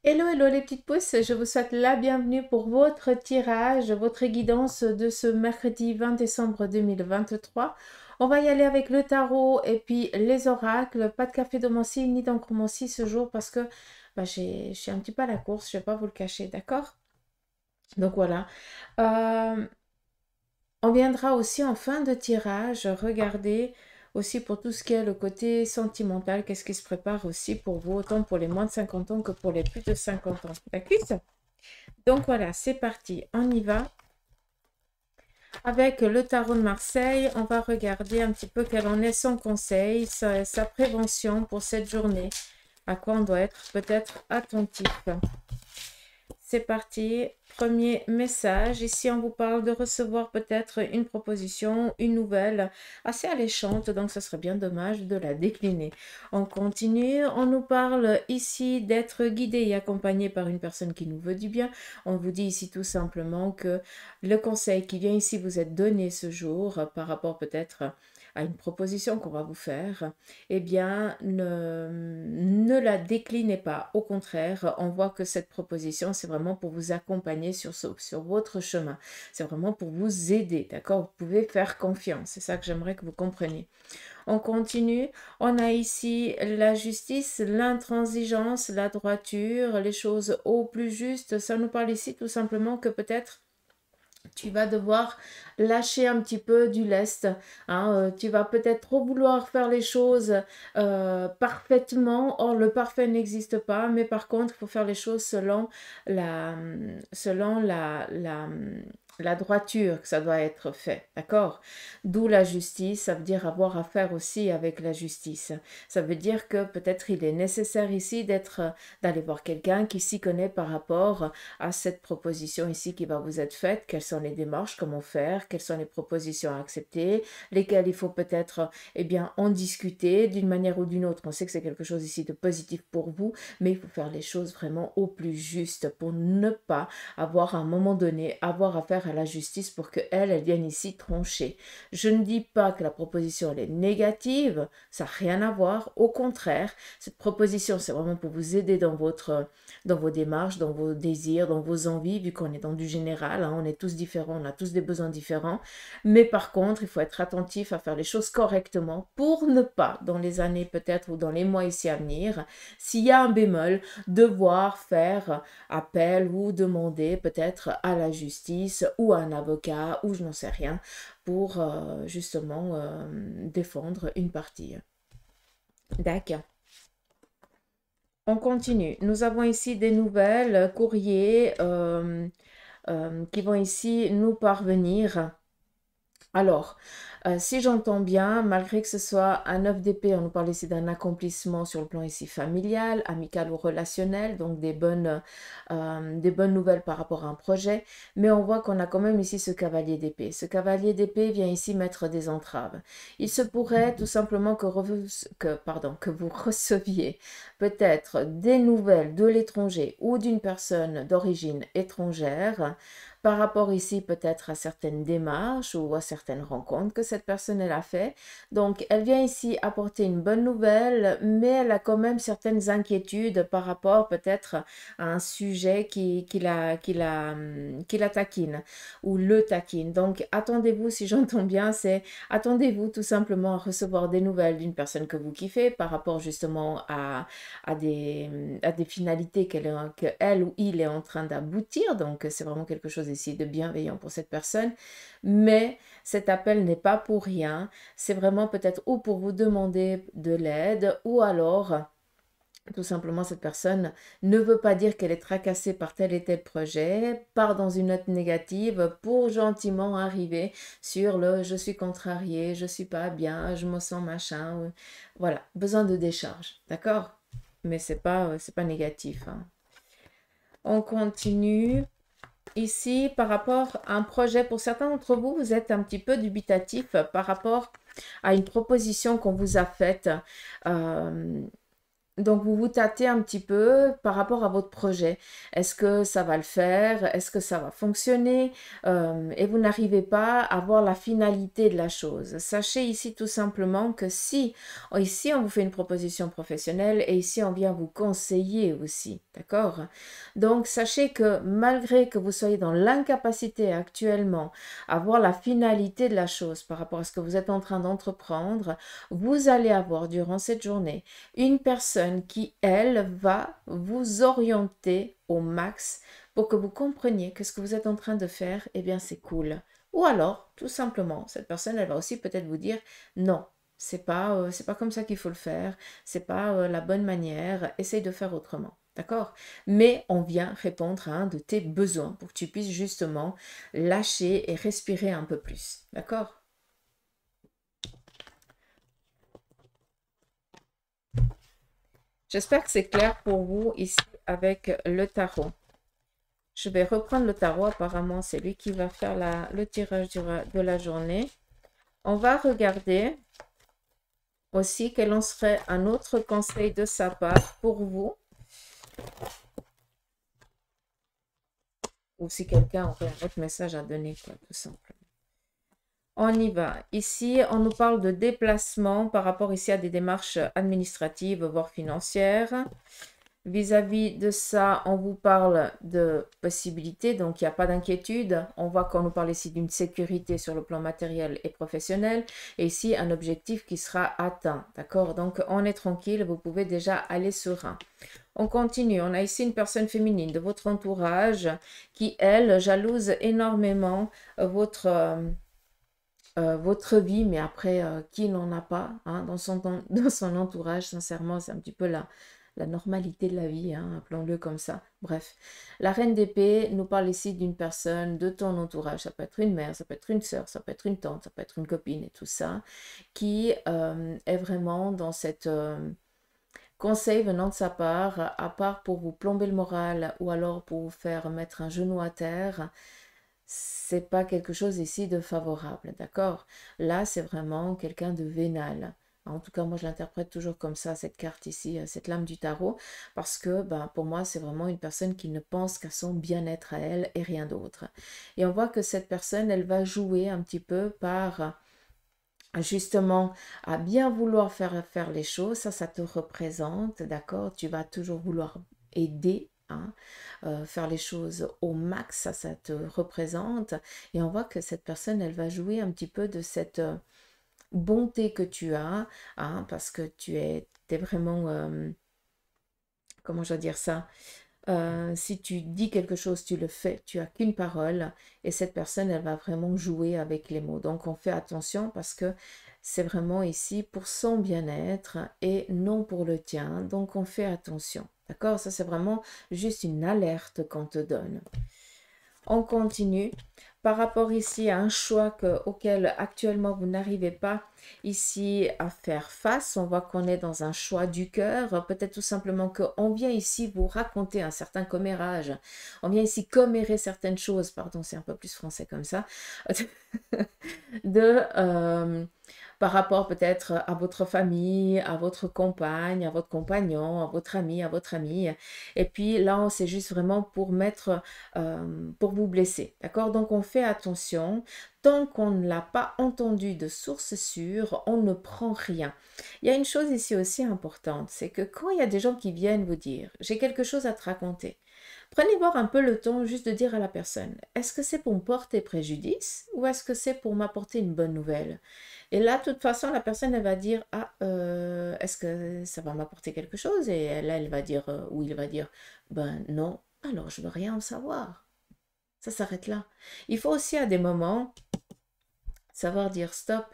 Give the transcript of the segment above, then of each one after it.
Hello, hello les petites pousses, je vous souhaite la bienvenue pour votre tirage, votre guidance de ce mercredi 20 décembre 2023. On va y aller avec le tarot et puis les oracles. Pas de café de Mancy ni d'encre Mancy ce jour parce que je suis un petit peu à la course, je ne vais pas vous le cacher, d'accord? Donc voilà. Euh, on viendra aussi en fin de tirage regarder aussi pour tout ce qui est le côté sentimental, qu'est-ce qui se prépare aussi pour vous, autant pour les moins de 50 ans que pour les plus de 50 ans. D'accord? Donc voilà, c'est parti, on y va. Avec le tarot de Marseille, on va regarder un petit peu quel en est son conseil, sa prévention pour cette journée, à quoi on doit être peut-être attentif. C'est parti, premier message. Ici, on vous parle de recevoir peut-être une proposition, une nouvelle assez alléchante, donc ce serait bien dommage de la décliner. On continue, on nous parle ici d'être guidé et accompagné par une personne qui nous veut du bien. On vous dit ici tout simplement que le conseil qui vient ici vous est donné ce jour par rapport peut-être à une proposition qu'on va vous faire, eh bien, ne la déclinez pas. Au contraire, on voit que cette proposition, c'est vraiment pour vous accompagner sur votre chemin. C'est vraiment pour vous aider, d'accord? Vous pouvez faire confiance. C'est ça que j'aimerais que vous compreniez. On continue. On a ici la justice, l'intransigeance, la droiture, les choses au plus juste. Ça nous parle ici tout simplement que peut-être tu vas devoir lâcher un petit peu du lest. Hein, tu vas peut-être trop vouloir faire les choses parfaitement. Or, le parfait n'existe pas, mais par contre, il faut faire les choses selon la droiture que ça doit être fait. D'accord? D'où la justice, ça veut dire avoir affaire aussi avec la justice. Ça veut dire que peut-être il est nécessaire ici d'aller voir quelqu'un qui s'y connaît par rapport à cette proposition ici qui va vous être faite, quelles sont les démarches, comment faire, quelles sont les propositions à accepter, lesquelles il faut peut-être en discuter d'une manière ou d'une autre. On sait que c'est quelque chose ici de positif pour vous, mais il faut faire les choses vraiment au plus juste pour ne pas avoir à un moment donné avoir affaire à la justice pour qu'elle vienne ici trancher. Je ne dis pas que la proposition elle est négative, ça n'a rien à voir, au contraire, cette proposition c'est vraiment pour vous aider dans vos démarches, dans vos désirs, dans vos envies, vu qu'on est dans du général, hein, on est tous différents, on a tous des besoins différents. Mais par contre, il faut être attentif à faire les choses correctement pour ne pas, dans les années peut-être ou dans les mois ici à venir, s'il y a un bémol, devoir faire appel ou demander peut-être à la justice ou à un avocat ou je n'en sais rien pour justement défendre une partie. D'accord. On continue. Nous avons ici des nouvelles, courriers qui vont ici nous parvenir. Alors, si j'entends bien, malgré que ce soit un 9 d'épée, on nous parle ici d'un accomplissement sur le plan ici familial, amical ou relationnel, donc des bonnes nouvelles par rapport à un projet, mais on voit qu'on a quand même ici ce cavalier d'épée. Ce cavalier d'épée vient ici mettre des entraves. Il se pourrait tout simplement que vous receviez peut-être des nouvelles de l'étranger ou d'une personne d'origine étrangère par rapport ici peut-être à certaines démarches ou à certaines rencontres que cette personne elle a fait. Donc elle vient ici apporter une bonne nouvelle, mais elle a quand même certaines inquiétudes par rapport peut-être à un sujet qui la taquine ou le taquine. Donc attendez-vous, si j'entends bien, c'est attendez-vous tout simplement à recevoir des nouvelles d'une personne que vous kiffez par rapport justement à des finalités qu'elle ou il est en train d'aboutir. Donc c'est vraiment quelque chose ici de bienveillant pour cette personne. Mais cet appel n'est pas pour rien. C'est vraiment peut-être ou pour vous demander de l'aide ou alors tout simplement, cette personne ne veut pas dire qu'elle est tracassée par tel et tel projet, part dans une note négative pour gentiment arriver sur le je suis contrarié, je suis pas bien, je me sens machin. Voilà, besoin de décharge, d'accord? Mais c'est pas négatif, hein. On continue. Ici, par rapport à un projet, pour certains d'entre vous, vous êtes un petit peu dubitatif par rapport à une proposition qu'on vous a faite. Donc, vous vous tâtez un petit peu par rapport à votre projet. Est-ce que ça va le faire? Est-ce que ça va fonctionner? Et vous n'arrivez pas à voir la finalité de la chose. Sachez ici tout simplement que si, ici on vous fait une proposition professionnelle et ici on vient vous conseiller aussi, d'accord? Donc, sachez que malgré que vous soyez dans l'incapacité actuellement à voir la finalité de la chose par rapport à ce que vous êtes en train d'entreprendre, vous allez avoir durant cette journée une personne qui, elle, va vous orienter au max pour que vous compreniez que ce que vous êtes en train de faire, eh bien, c'est cool. Ou alors, tout simplement, cette personne, elle va aussi peut-être vous dire, non, c'est pas comme ça qu'il faut le faire, c'est pas la bonne manière, essaye de faire autrement. D'accord? Mais on vient répondre à un de tes besoins pour que tu puisses justement lâcher et respirer un peu plus. D'accord? J'espère que c'est clair pour vous ici avec le tarot. Je vais reprendre le tarot. Apparemment, c'est lui qui va faire le tirage de la journée. On va regarder aussi quel en serait un autre conseil de sa part pour vous. Ou si quelqu'un aurait un autre message à donner, quoi, tout simplement. On y va. Ici, on nous parle de déplacement par rapport ici à des démarches administratives, voire financières. Vis-à-vis de ça, on vous parle de possibilités, donc il n'y a pas d'inquiétude. On voit qu'on nous parle ici d'une sécurité sur le plan matériel et professionnel. Et ici, un objectif qui sera atteint. D'accord? Donc, on est tranquille, vous pouvez déjà aller serein. On continue. On a ici une personne féminine de votre entourage qui, elle, jalouse énormément votre vie, mais après, qui n'en a pas hein, dans son entourage, sincèrement, c'est un petit peu la normalité de la vie, hein, appelons-le comme ça. Bref, la reine d'épée nous parle ici d'une personne de ton entourage, ça peut être une mère, ça peut être une sœur, ça peut être une tante, ça peut être une copine et tout ça, qui est vraiment dans cette conseil venant de sa part, à part pour vous plomber le moral ou alors pour vous faire mettre un genou à terre, c'est pas quelque chose ici de favorable, d'accord? Là, c'est vraiment quelqu'un de vénal. En tout cas, moi, je l'interprète toujours comme ça, cette carte ici, cette lame du tarot, parce que ben, pour moi, c'est vraiment une personne qui ne pense qu'à son bien-être à elle et rien d'autre. Et on voit que cette personne, elle va jouer un petit peu par justement à bien vouloir faire les choses, ça te représente, d'accord? Tu vas toujours vouloir aider, hein, faire les choses au max, ça te représente. Et on voit que cette personne, elle va jouer un petit peu de cette bonté que tu as, hein, parce que t'es vraiment, comment je dois dire ça? Si tu dis quelque chose, tu le fais, tu as qu'une parole et cette personne, elle va vraiment jouer avec les mots. Donc, on fait attention parce que c'est vraiment ici pour son bien-être et non pour le tien. Donc, on fait attention. D'accord? Ça, c'est vraiment juste une alerte qu'on te donne. On continue. Par rapport ici à un choix auquel actuellement vous n'arrivez pas ici à faire face, on voit qu'on est dans un choix du cœur. Peut-être tout simplement qu'on vient ici vous raconter un certain commérage. On vient ici commérer certaines choses. Pardon, c'est un peu plus français comme ça. de, par rapport peut-être à votre famille, à votre compagne, à votre compagnon, à votre ami, à votre amie. Et puis là, c'est juste vraiment pour vous blesser. D'accord? Donc on fait attention. Tant qu'on ne l'a pas entendu de source sûre, on ne prend rien. Il y a une chose ici aussi importante, c'est que quand il y a des gens qui viennent vous dire, j'ai quelque chose à te raconter, prenez voir un peu le temps juste de dire à la personne, est-ce que c'est pour me porter préjudice ou est-ce que c'est pour m'apporter une bonne nouvelle? Et là, de toute façon, la personne, elle va dire, ah, est-ce que ça va m'apporter quelque chose? Et là, elle va dire, ou il va dire, ben non, alors je veux rien en savoir. Ça s'arrête là. Il faut aussi à des moments savoir dire stop.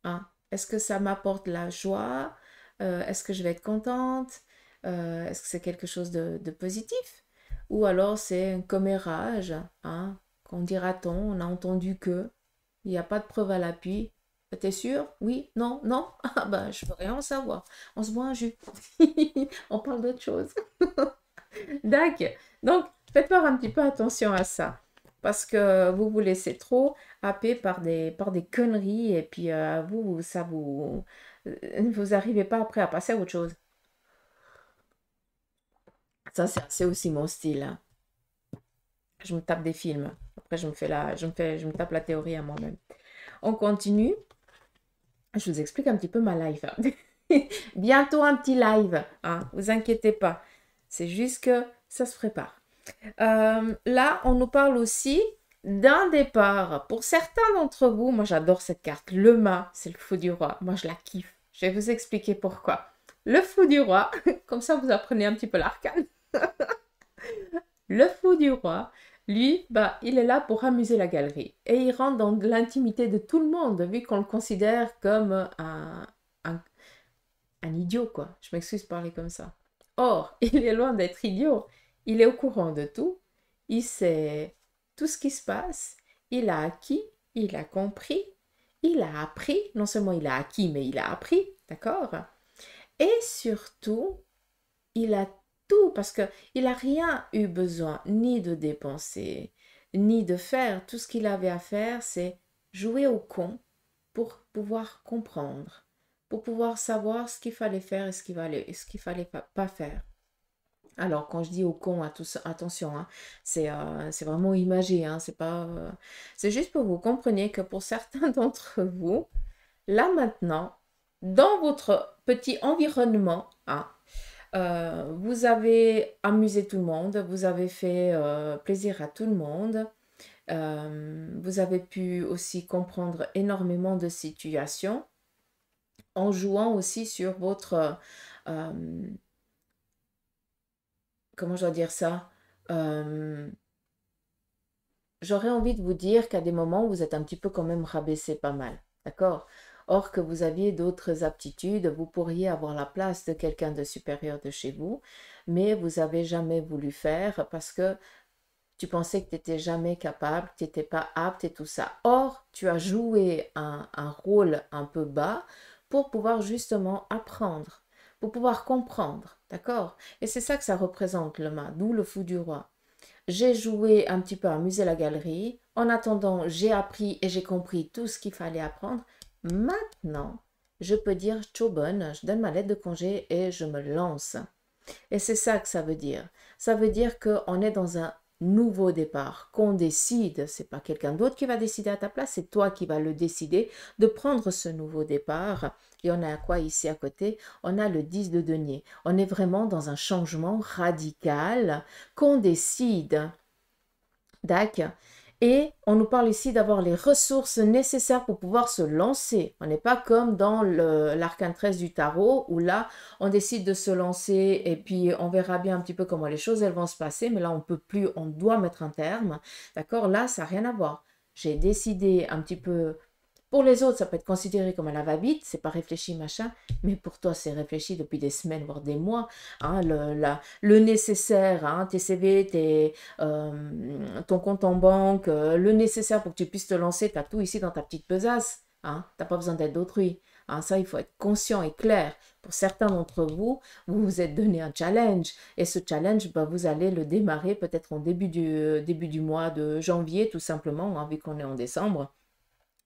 Hein. Est-ce que ça m'apporte la joie? Est-ce que je vais être contente? Est-ce que c'est quelque chose de positif? Ou alors c'est un commérage, hein? Qu'on dira-t-on, on a entendu que, il n'y a pas de preuve à l'appui. T'es sûr? Oui? Non? Non? Ah ben, je veux rien en savoir. On se boit un jus. On parle d'autre chose. D'accord. Donc, faites faire un petit peu attention à ça. Parce que vous vous laissez trop happer par des conneries et puis vous n'arrivez pas après à passer à autre chose. Ça, c'est aussi mon style, hein. Je me tape des films. Après, je me tape la théorie à moi-même. On continue. Je vous explique un petit peu ma live, hein. Bientôt un petit live, hein. Vous inquiétez pas. C'est juste que ça se prépare. Là, on nous parle aussi d'un départ. Pour certains d'entre vous, moi j'adore cette carte. Le mât, c'est le fou du roi. Moi, je la kiffe. Je vais vous expliquer pourquoi. Le fou du roi, comme ça vous apprenez un petit peu l'arcane. Le fou du roi, lui, bah, il est là pour amuser la galerie. Et il rentre dans l'intimité de tout le monde, vu qu'on le considère comme un, un idiot, quoi. Je m'excuse de parler comme ça. Or, il est loin d'être idiot. Il est au courant de tout. Il sait tout ce qui se passe. Il a acquis, il a compris, il a appris. Non seulement il a acquis, mais il a appris, d'accord? Et surtout, il a tout parce que il n'a rien eu besoin ni de dépenser, ni de faire. Tout ce qu'il avait à faire, c'est jouer au con pour pouvoir comprendre, pour pouvoir savoir ce qu'il fallait faire et ce qu'il fallait pas faire. Alors, quand je dis au con, attention, hein, c'est vraiment imagé, hein, c'est pas, c'est juste pour que vous compreniez que pour certains d'entre vous, là maintenant, dans votre petit environnement, hein, vous avez amusé tout le monde, vous avez fait plaisir à tout le monde, vous avez pu aussi comprendre énormément de situations en jouant aussi sur votre, euh, comment je dois dire ça? Euh, J'aurais envie de vous dire qu'à des moments, vous êtes un petit peu quand même rabaissé pas mal, d'accord? Or que vous aviez d'autres aptitudes, vous pourriez avoir la place de quelqu'un de supérieur de chez vous, mais vous n'avez jamais voulu faire parce que tu pensais que tu n'étais jamais capable, que tu n'étais pas apte et tout ça. Or, tu as joué un rôle un peu bas pour pouvoir justement apprendre, pour pouvoir comprendre, d'accord? Et c'est ça que ça représente le mât, d'où le fou du roi. J'ai joué un petit peu à amuser la galerie. En attendant, j'ai appris et j'ai compris tout ce qu'il fallait apprendre. Maintenant, je peux dire ciao bonne, je donne ma lettre de congé et je me lance. Et c'est ça que ça veut dire. Ça veut dire qu'on est dans un nouveau départ, qu'on décide, c'est pas quelqu'un d'autre qui va décider à ta place, c'est toi qui vas le décider de prendre ce nouveau départ. Et on a quoi ici à côté? On a le 10 de denier. On est vraiment dans un changement radical qu'on décide. D'accord. Et on nous parle ici d'avoir les ressources nécessaires pour pouvoir se lancer. On n'est pas comme dans l'arcane 13 du tarot où là, on décide de se lancer et puis on verra bien un petit peu comment les choses elles vont se passer. Mais là, on peut plus, on doit mettre un terme. D'accord? Là, ça n'a rien à voir. J'ai décidé un petit peu pour les autres, ça peut être considéré comme un va-vite, c'est pas réfléchi, machin, mais pour toi, c'est réfléchi depuis des semaines, voire des mois, hein, le nécessaire, hein, tes CV, ton compte en banque, le nécessaire pour que tu puisses te lancer, tu as tout ici dans ta petite besace, hein, tu n'as pas besoin d'aide d'autrui. Hein, ça, il faut être conscient et clair. Pour certains d'entre vous, vous vous êtes donné un challenge, et ce challenge, bah, vous allez le démarrer peut-être en début du mois de janvier, tout simplement, hein, vu qu'on est en décembre.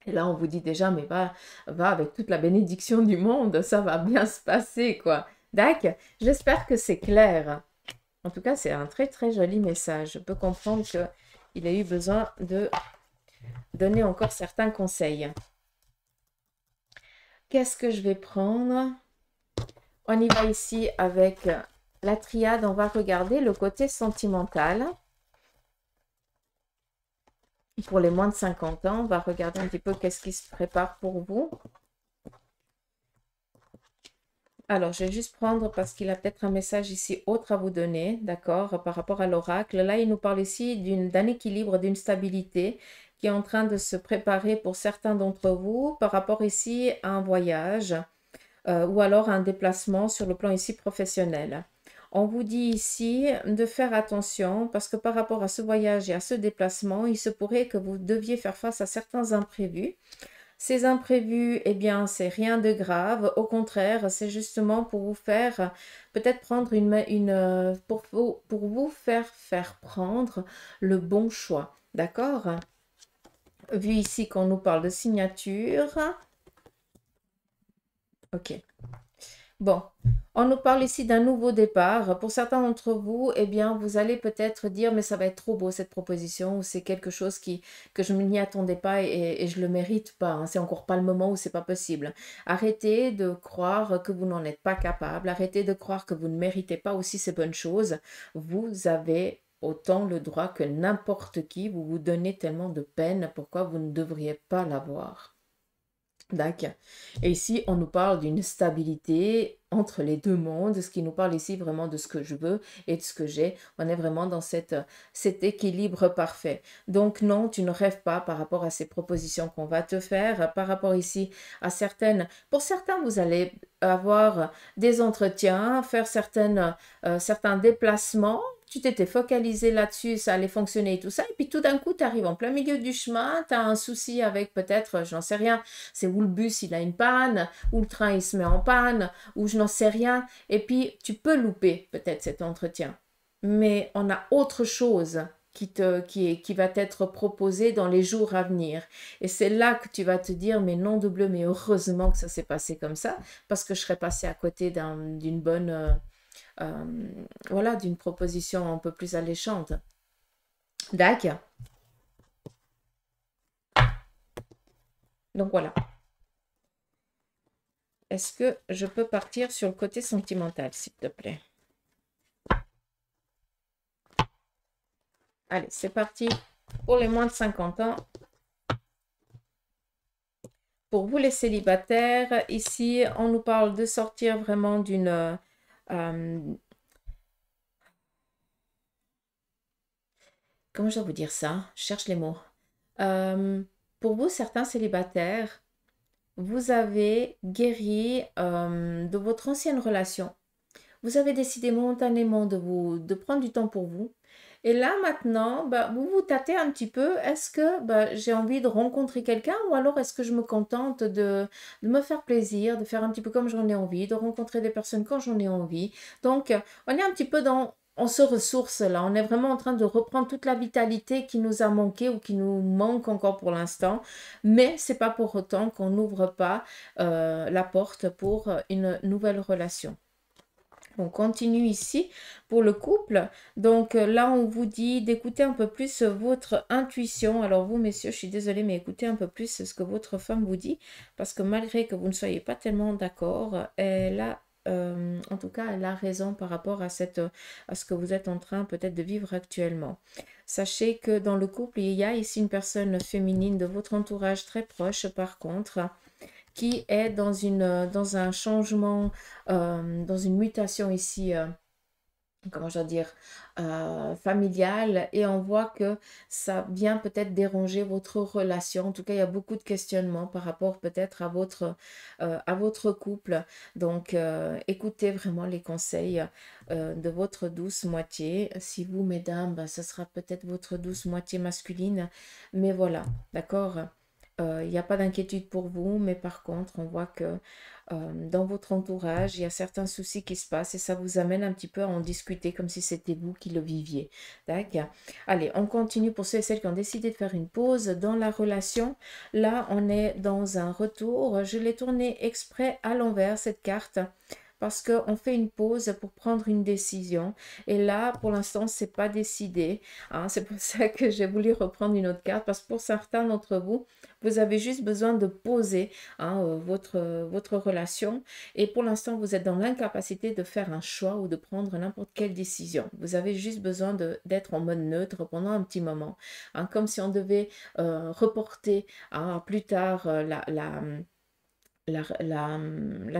Et là, on vous dit déjà, mais va avec toute la bénédiction du monde, ça va bien se passer, quoi. D'accord? J'espère que c'est clair. En tout cas, c'est un très, très joli message. Je peux comprendre qu'il a eu besoin de donner encore certains conseils. Qu'est-ce que je vais prendre? On y va ici avec la triade. On va regarder le côté sentimental. Pour les moins de 50 ans, on va regarder un petit peu qu'est-ce qui se prépare pour vous. Alors, je vais juste prendre parce qu'il a peut-être un message ici autre à vous donner, d'accord, par rapport à l'oracle. Là, il nous parle ici d'un équilibre, d'une stabilité qui est en train de se préparer pour certains d'entre vous par rapport ici à un voyage ou alors à un déplacement sur le plan ici professionnel. On vous dit ici de faire attention parce que par rapport à ce voyage et à ce déplacement, il se pourrait que vous deviez faire face à certains imprévus. Ces imprévus, eh bien, c'est rien de grave. Au contraire, c'est justement pour vous faire peut-être prendre pour vous faire prendre le bon choix. D'accord? Vu ici qu'on nous parle de signature. Ok. Bon, on nous parle ici d'un nouveau départ. Pour certains d'entre vous, eh bien, vous allez peut-être dire, mais ça va être trop beau cette proposition, ou c'est quelque chose que je m'y attendais pas et je le mérite pas, hein. C'est encore pas le moment où c'est pas possible. Arrêtez de croire que vous n'en êtes pas capable. Arrêtez de croire que vous ne méritez pas aussi ces bonnes choses. Vous avez autant le droit que n'importe qui. Vous vous donnez tellement de peine. Pourquoi vous ne devriez pas l'avoir? D'accord. Et ici, on nous parle d'une stabilité entre les deux mondes, ce qui nous parle ici vraiment de ce que je veux et de ce que j'ai. On est vraiment dans cet équilibre parfait. Donc non, tu ne rêves pas par rapport à ces propositions qu'on va te faire, par rapport ici à certaines. Pour certains, vous allez avoir des entretiens, faire certains déplacements. Tu t'étais focalisé là-dessus, ça allait fonctionner et tout ça. Et puis tout d'un coup, tu arrives en plein milieu du chemin, tu as un souci avec peut-être, j'en sais rien, c'est où le bus il a une panne, ou le train il se met en panne, ou je n'en sais rien. Et puis tu peux louper peut-être cet entretien. Mais on a autre chose qui va t'être proposé dans les jours à venir. Et c'est là que tu vas te dire, mais non de bleu, mais heureusement que ça s'est passé comme ça, parce que je serais passé à côté d'une bonne, voilà, d'une proposition un peu plus alléchante. D'accord. Donc voilà. Est-ce que je peux partir sur le côté sentimental, s'il te plaît? Allez, c'est parti pour les moins de 50 ans. Pour vous les célibataires, ici, on nous parle de sortir vraiment d'une... comment je dois vous dire ça? Je cherche les mots. Pour vous, certains célibataires, vous avez guéri de votre ancienne relation. Vous avez décidé momentanément de prendre du temps pour vous. Et là, maintenant, bah, vous vous tâtez un petit peu. Est-ce que bah, j'ai envie de rencontrer quelqu'un ou alors est-ce que je me contente de me faire plaisir, de faire un petit peu comme j'en ai envie, de rencontrer des personnes quand j'en ai envie. Donc, on est un petit peu dans... On se ressource là, on est vraiment en train de reprendre toute la vitalité qui nous a manqué ou qui nous manque encore pour l'instant, mais c'est pas pour autant qu'on n'ouvre pas la porte pour une nouvelle relation. On continue ici pour le couple. Donc là, on vous dit d'écouter un peu plus votre intuition. Alors vous, messieurs, je suis désolée, mais écoutez un peu plus ce que votre femme vous dit. Parce que malgré que vous ne soyez pas tellement d'accord, elle a, en tout cas, elle a raison par rapport à ce que vous êtes en train peut-être de vivre actuellement. Sachez que dans le couple, il y a ici une personne féminine de votre entourage très proche, par contre, qui est dans un changement, dans une mutation ici, comment je dois dire, familiale, et on voit que ça vient peut-être déranger votre relation. En tout cas, il y a beaucoup de questionnements par rapport peut-être à votre couple. Donc, écoutez vraiment les conseils de votre douce moitié. Si vous, mesdames, ben, ce sera peut-être votre douce moitié masculine, mais voilà, d'accord? Il n'y a pas d'inquiétude pour vous, mais par contre, on voit que dans votre entourage, il y a certains soucis qui se passent et ça vous amène un petit peu à en discuter comme si c'était vous qui le viviez. D'accord? Allez, on continue pour ceux et celles qui ont décidé de faire une pause dans la relation. Là, on est dans un retour. Je l'ai tourné exprès à l'envers, cette carte, parce qu'on fait une pause pour prendre une décision. Et là, pour l'instant, c'est pas décidé, hein. C'est pour ça que j'ai voulu reprendre une autre carte, parce que pour certains d'entre vous, vous avez juste besoin de poser, hein, votre relation. Et pour l'instant, vous êtes dans l'incapacité de faire un choix ou de prendre n'importe quelle décision. Vous avez juste besoin d'être en mode neutre pendant un petit moment, hein, comme si on devait reporter, hein, plus tard la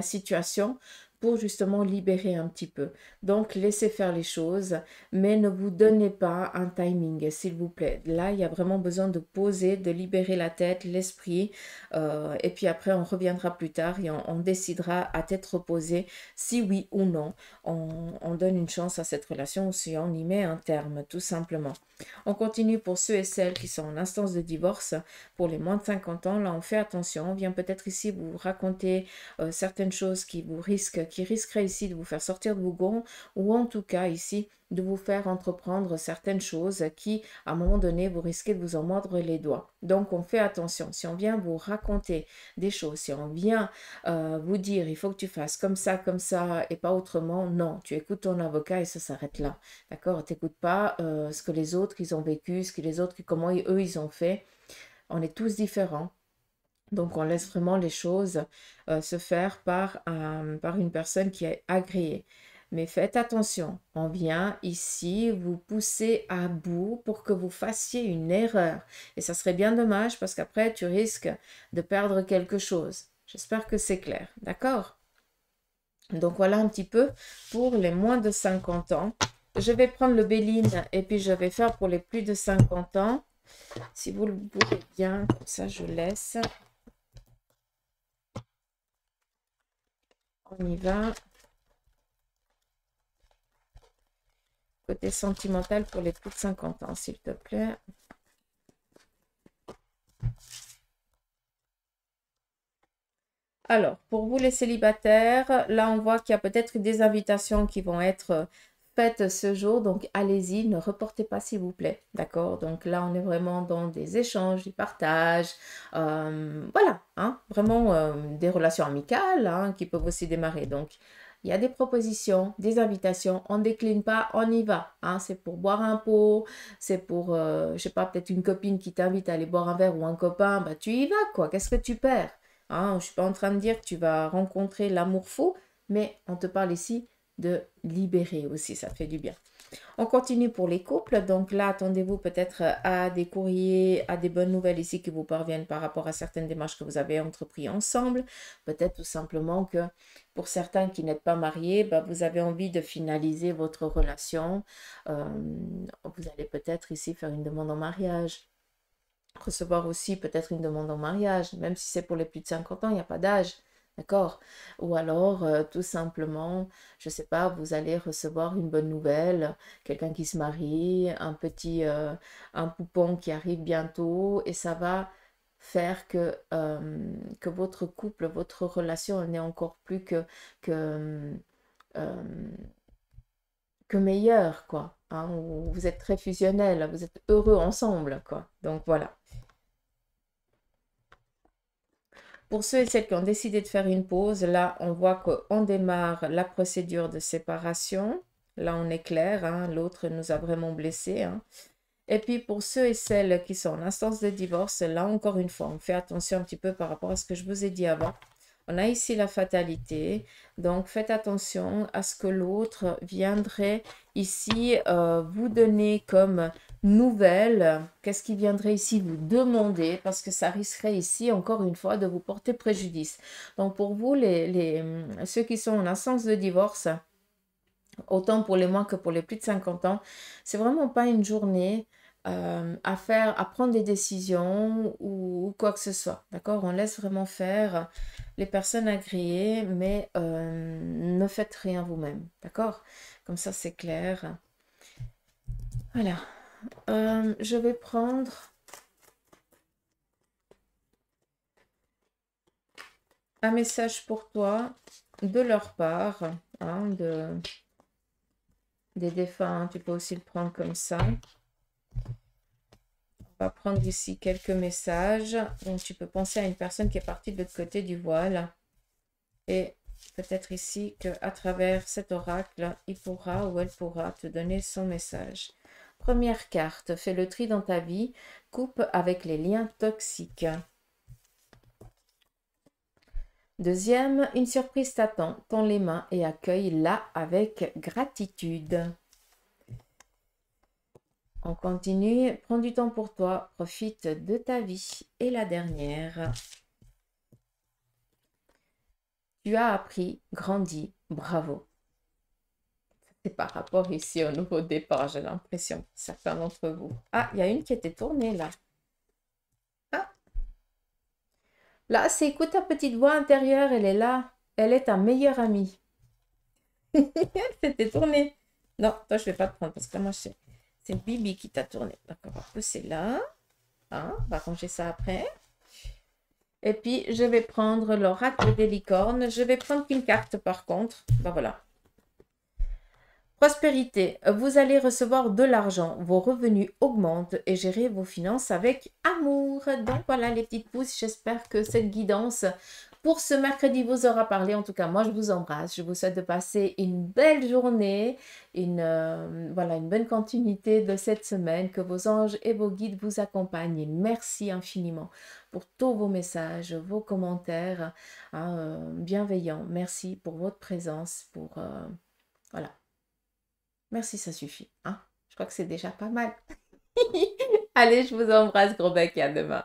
situation pour justement libérer un petit peu. Donc, laissez faire les choses, mais ne vous donnez pas un timing, s'il vous plaît. Là, il y a vraiment besoin de poser, de libérer la tête, l'esprit, et puis après, on reviendra plus tard et on décidera à tête reposée si oui ou non on donne une chance à cette relation ou si on y met un terme, tout simplement. On continue pour ceux et celles qui sont en instance de divorce. Pour les moins de 50 ans, là, on fait attention. On vient peut-être ici vous raconter certaines choses qui vous risquent qui risquerait ici de vous faire sortir de vos gonds ou en tout cas ici de vous faire entreprendre certaines choses qui, à un moment donné, vous risquez de vous en mordre les doigts. Donc, on fait attention. Si on vient vous raconter des choses, si on vient vous dire, il faut que tu fasses comme ça et pas autrement, non, tu écoutes ton avocat et ça s'arrête là. D'accord? Tu n'écoutes pas ce que les autres, ils ont vécu, ce que les autres, comment eux, ils ont fait. On est tous différents. Donc, on laisse vraiment les choses se faire par une personne qui est agréée. Mais faites attention, on vient ici vous pousser à bout pour que vous fassiez une erreur. Et ça serait bien dommage parce qu'après, tu risques de perdre quelque chose. J'espère que c'est clair, d'accord? Donc, voilà un petit peu pour les moins de 50 ans. Je vais prendre le Béline et puis je vais faire pour les plus de 50 ans. Si vous le voulez bien, comme ça je laisse. On y va. Côté sentimental pour les plus de 50 ans, s'il te plaît. Alors, pour vous les célibataires, là on voit qu'il y a peut-être des invitations qui vont être faites ce jour. Donc allez-y, ne reportez pas s'il vous plaît. D'accord? Donc là on est vraiment dans des échanges, du partage. Voilà, hein, vraiment des relations amicales hein, qui peuvent aussi démarrer. Donc il y a des propositions, des invitations. On ne décline pas, on y va. Hein. C'est pour boire un pot, c'est pour, je sais pas, peut-être une copine qui t'invite à aller boire un verre ou un copain. Bah tu y vas quoi. Qu'est-ce que tu perds? Hein, je ne suis pas en train de dire que tu vas rencontrer l'amour fou, mais on te parle ici de libérer aussi, ça fait du bien. On continue pour les couples, donc là, attendez-vous peut-être à des courriers, à des bonnes nouvelles ici qui vous parviennent par rapport à certaines démarches que vous avez entreprises ensemble. Peut-être tout simplement que pour certains qui n'êtes pas mariés, bah, vous avez envie de finaliser votre relation. Vous allez peut-être ici faire une demande en mariage. Recevoir aussi peut-être une demande en mariage, même si c'est pour les plus de 50 ans, il n'y a pas d'âge, d'accord? Ou alors, tout simplement, je ne sais pas, vous allez recevoir une bonne nouvelle, quelqu'un qui se marie, un poupon qui arrive bientôt, et ça va faire que votre couple, votre relation n'est encore plus que, euh, que meilleure, quoi. Hein, vous êtes très fusionnels, vous êtes heureux ensemble, quoi. Donc voilà. Pour ceux et celles qui ont décidé de faire une pause, là, on voit qu'on démarre la procédure de séparation. Là, on est clair, hein, l'autre nous a vraiment blessés. Hein. Et puis, pour ceux et celles qui sont en instance de divorce, là, encore une fois, on fait attention un petit peu par rapport à ce que je vous ai dit avant. On a ici la fatalité, donc faites attention à ce que l'autre viendrait ici vous donner comme nouvelle. Qu'est-ce qu'il viendrait ici vous demander? Parce que ça risquerait ici, encore une fois, de vous porter préjudice. Donc pour vous, ceux qui sont en instance de divorce, autant pour les moins que pour les plus de 50 ans, c'est vraiment pas une journée à prendre des décisions ou quoi que ce soit. D'accord? On laisse vraiment faire les personnes agréées, mais ne faites rien vous-même. D'accord? Comme ça, c'est clair. Voilà. Je vais prendre un message pour toi de leur part, hein, des défunts. Tu peux aussi le prendre comme ça. On va prendre ici quelques messages. Donc, tu peux penser à une personne qui est partie de l'autre côté du voile. Et peut-être ici qu'à travers cet oracle, il pourra ou elle pourra te donner son message. Première carte, fais le tri dans ta vie, coupe avec les liens toxiques. Deuxième, une surprise t'attend, tends les mains et accueille-la avec gratitude. On continue, prends du temps pour toi, profite de ta vie. Et la dernière, tu as appris, grandi, bravo. C'est par rapport ici au nouveau départ, j'ai l'impression, certains d'entre vous. Ah, il y a une qui était tournée là. Ah, là, c'est écoute ta petite voix intérieure, elle est là. Elle est ta meilleure amie. C'était tourné. Non, toi, je ne vais pas te prendre parce que moi, c'est Bibi qui t'a tourné. D'accord, on va pousser là. Hein, on va ranger ça après. Et puis, je vais prendre l'oracle des licornes. Je vais prendre qu'une carte par contre. Ben voilà. Prospérité, vous allez recevoir de l'argent, vos revenus augmentent et gérer vos finances avec amour. Donc voilà les petites pousses, j'espère que cette guidance pour ce mercredi vous aura parlé. En tout cas, moi je vous embrasse, je vous souhaite de passer une belle journée, voilà, une bonne continuité de cette semaine, que vos anges et vos guides vous accompagnent. Et merci infiniment pour tous vos messages, vos commentaires bienveillants. Merci pour votre présence, voilà. Merci, ça suffit. Hein? Je crois que c'est déjà pas mal. Allez, je vous embrasse, gros bec, et à demain.